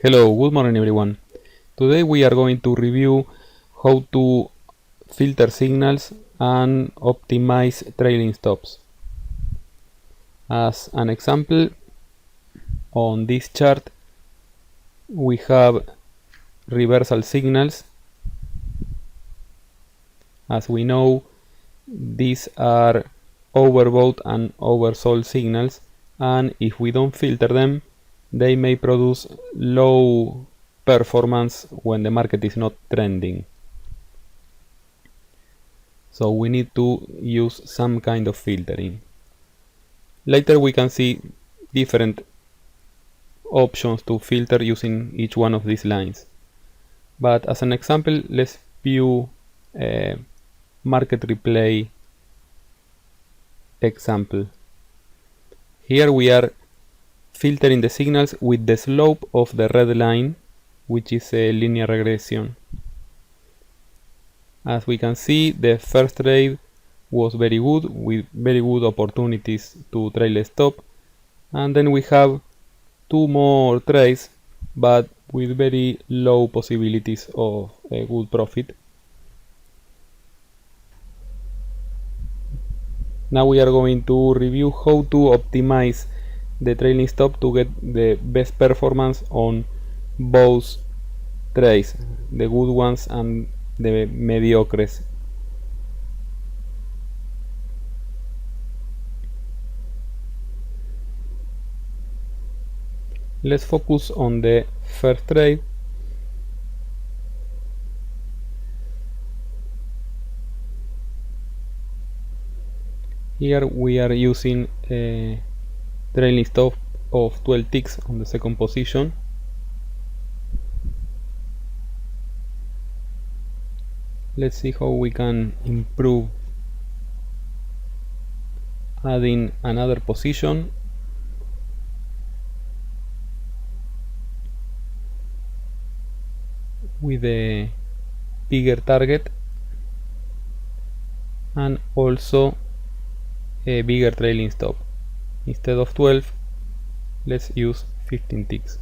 Hello, good morning everyone. Today we are going to review how to filter signals and optimize trailing stops. As an example, on this chart we have reversal signals. As we know, these are overbought and oversold signals, and if we don't filter them, they may produce low performance when the market is not trending. So we need to use some kind of filtering. Later we can see different options to filter using each one of these lines. But as an example, let's view a market replay example. Here we are filtering the signals with the slope of the red line, which is a linear regression. As we can see, the first trade was very good, with very good opportunities to trail stop, and then we have two more trades but with very low possibilities of a good profit. Now we are going to review how to optimize the trailing stop to get the best performance on both trades, the good ones and the mediocres. Let's focus on the first trade. Here we are using a trailing stop of 12 ticks on the second position. Let's see how we can improve adding another position. With a bigger target and also a bigger trailing stop. Instead of 12, let's use 15 ticks.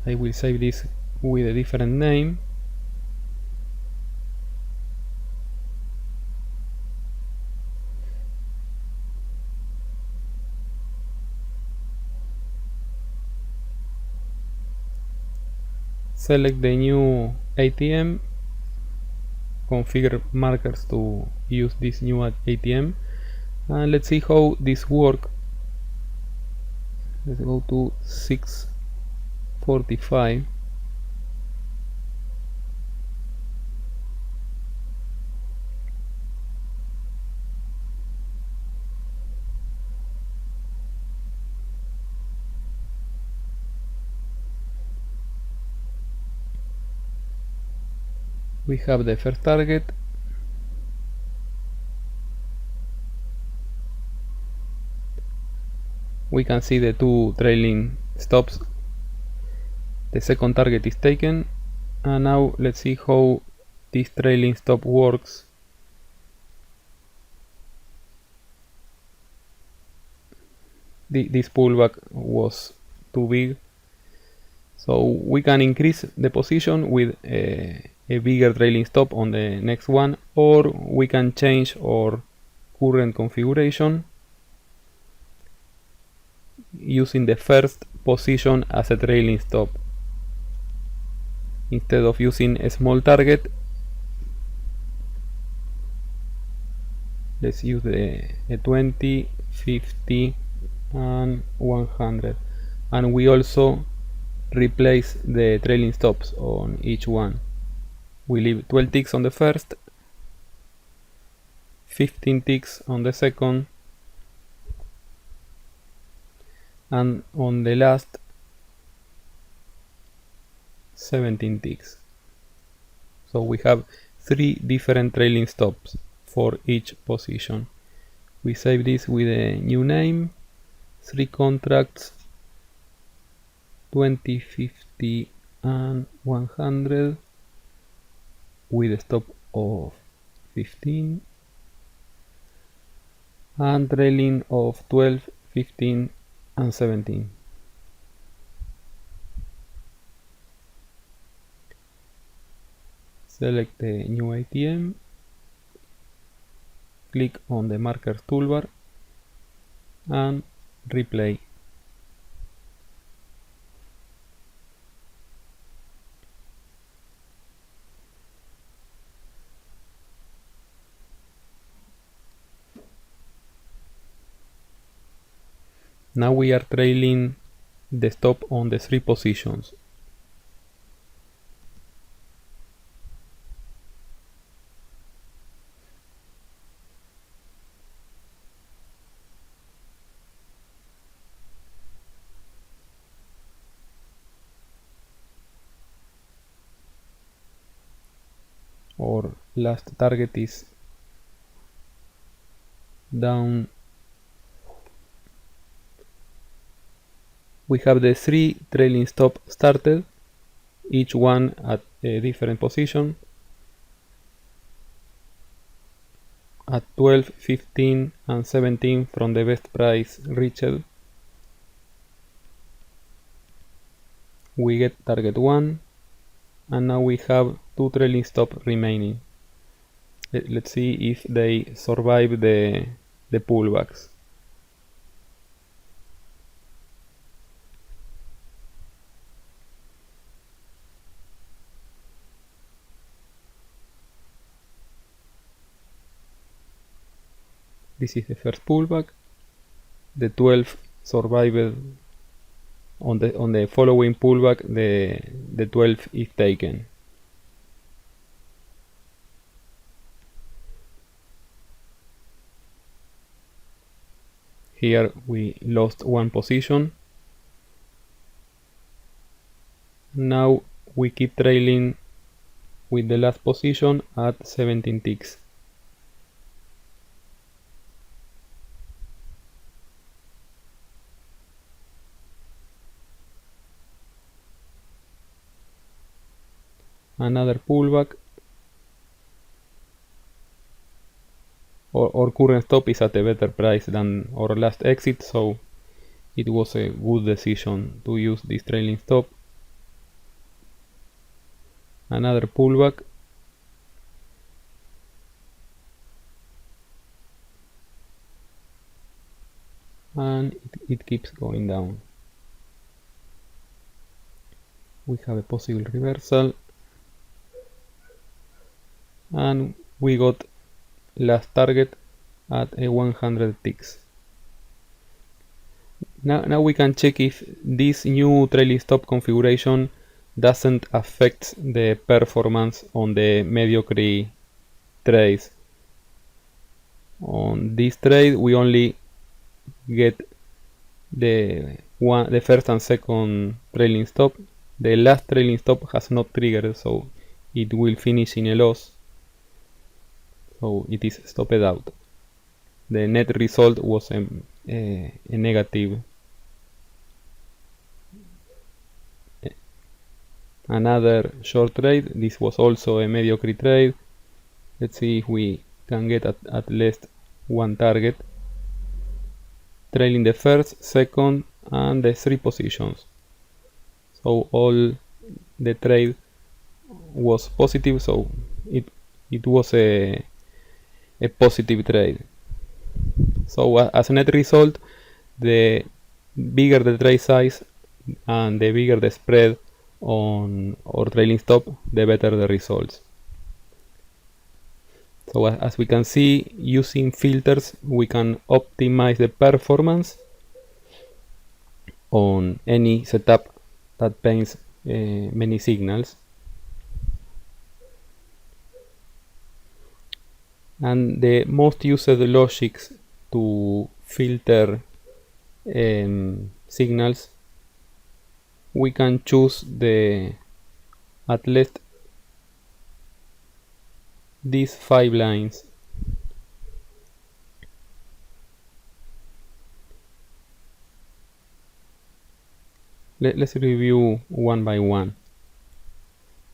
I will save this with a different name. Select the new ATM, configure markers to use this new ATM, and let's see how this works. Let's go to 6:45. We have the first target. We can see the two trailing stops. The second target is taken, and now let's see how this trailing stop works. This pullback was too big, so we can increase the position with a bigger trailing stop on the next one, or we can change our current configuration using the first position as a trailing stop. Instead of using a small target, let's use a 20, 50 and 100, and we also replace the trailing stops on each one. We leave 12 ticks on the first, 15 ticks on the second, and on the last 17 ticks. So we have 3 different trailing stops for each position. We save this with a new name, 3 contracts, 20, 50 and 100 with a stop of 15. and trailing of 12, 15 and 17. Select the new ATM, click on the markers toolbar and replay. Now we are trailing the stop on the 3 positions. Our last target is down. We have the 3 trailing stop started, each one at a different position. At 12, 15 and 17 from the best price reached, we get target 1, and now we have 2 trailing stop remaining. Let's see if they survive the pullbacks. This is the first pullback. The 12 survived. On the following pullback, the 12 is taken. Here we lost 1 position. Now we keep trailing with the last position at 17 ticks. Another pullback. Our current stop is at a better price than our last exit, so it was a good decision to use this trailing stop. Another pullback. And it keeps going down. We have a possible reversal, and we got last target at a 100 ticks. Now we can check if this new trailing stop configuration doesn't affect the performance on the mediocre trades. On this trade we only get the first and second trailing stop. The last trailing stop has not triggered, so it will finish in a loss. So it is stopped out. The net result was a negative. Another short trade. This was also a mediocre trade. Let's see if we can get at least 1 target, trailing the first, second and the 3 positions. So all the trade was positive, so it was a positive trade. So as a net result, the bigger the trade size and the bigger the spread on our trailing stop, the better the results. So as we can see, using filters we can optimize the performance on any setup that paints many signals. And the most used logics to filter signals, we can choose at least these 5 lines. Let's review one by one.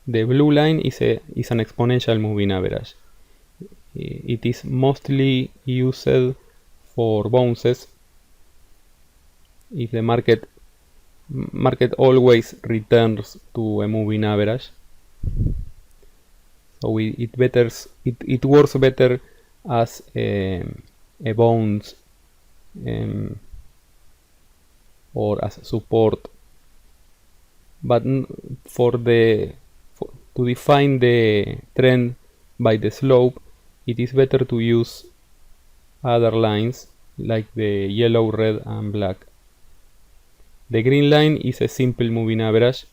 The blue line is an exponential moving average. It is mostly used for bounces if the market always returns to a moving average. So it works better as a bounce or as support. But to define the trend by the slope, it is better to use other lines like the yellow, red and black. The green line is a simple moving average.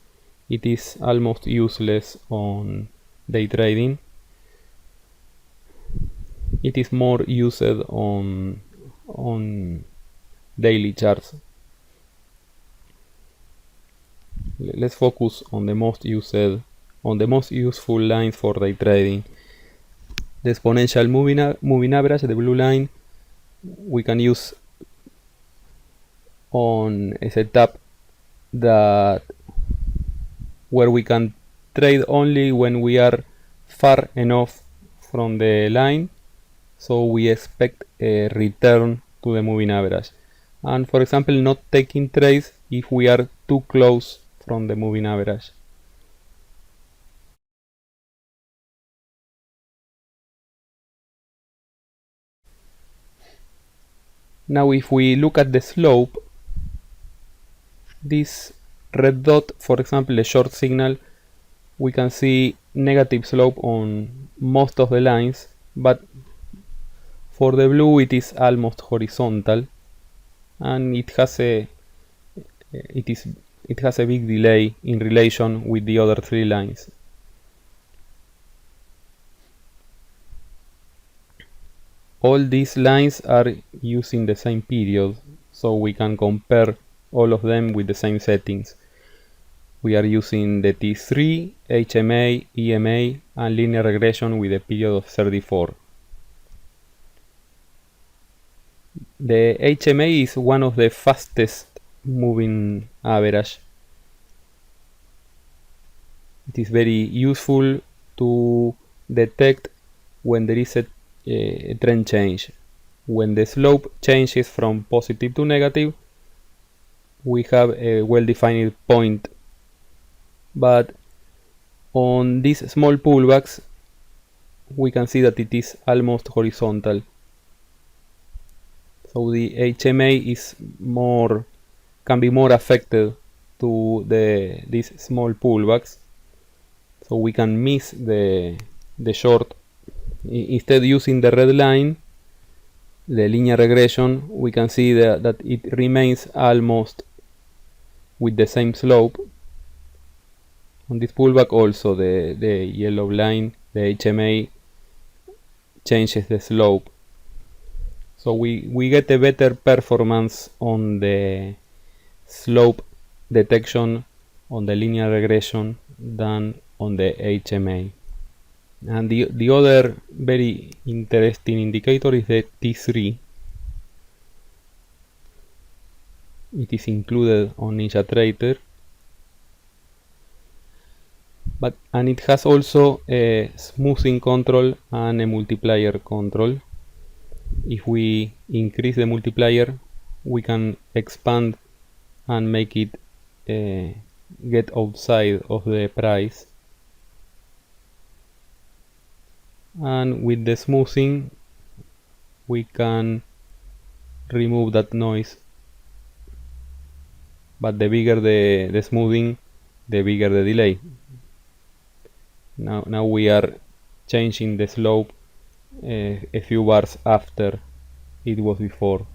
It is almost useless on day trading. It is more used on daily charts. Let's focus on the most useful lines for day trading. The exponential moving average, the blue line, we can use on a setup where we can trade only when we are far enough from the line, so we expect a return to the moving average, and for example not taking trades if we are too close from the moving average. Now if we look at the slope, this red dot, for example the short signal, we can see negative slope on most of the lines, but for the blue it is almost horizontal, and it has a big delay in relation with the other three lines. All these lines are using the same period, so we can compare all of them with the same settings. We are using the T3, HMA, EMA and linear regression with a period of 34. The HMA is one of the fastest moving average. It is very useful to detect when there is a trend change. When the slope changes from positive to negative, we have a well-defined point, but on these small pullbacks we can see that it is almost horizontal. So the HMA can be more affected to these small pullbacks, so we can miss the short. Instead, using the red line, the linear regression, we can see that it remains almost with the same slope. On this pullback also the yellow line, the HMA, changes the slope. So we get a better performance on the slope detection on the linear regression than on the HMA. And the other very interesting indicator is the T3. It is included on NinjaTrader, and it has also a smoothing control and a multiplier control. If we increase the multiplier, we can expand and make it get outside of the price. And with the smoothing, we can remove that noise. But the bigger the smoothing, the bigger the delay. Now we are changing the slope a few bars after it was before.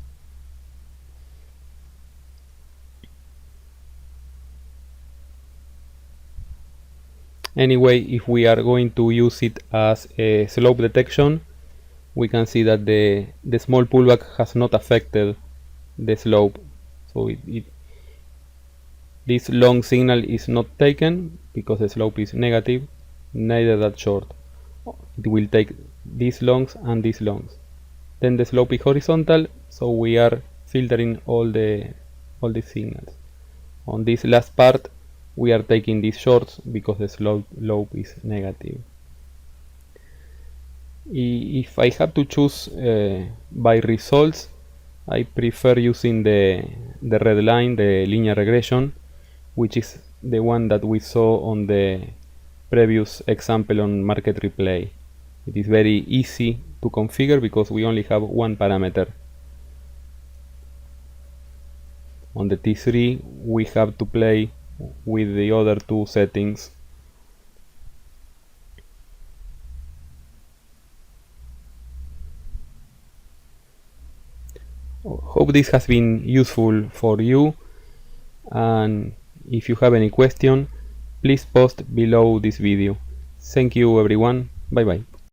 Anyway, if we are going to use it as a slope detection, we can see that the small pullback has not affected the slope. So this long signal is not taken because the slope is negative, neither that short. It will take these longs and these longs. Then the slope is horizontal, so we are filtering all the signals. On this last part, we are taking these shorts because the slope is negative. If I have to choose by results, I prefer using the red line, the linear regression, which is the one that we saw on the previous example on market replay. It is very easy to configure because we only have one parameter. On the T3 we have to play with the other two settings. Hope this has been useful for you, and if you have any question, please post below this video. Thank you everyone, bye bye.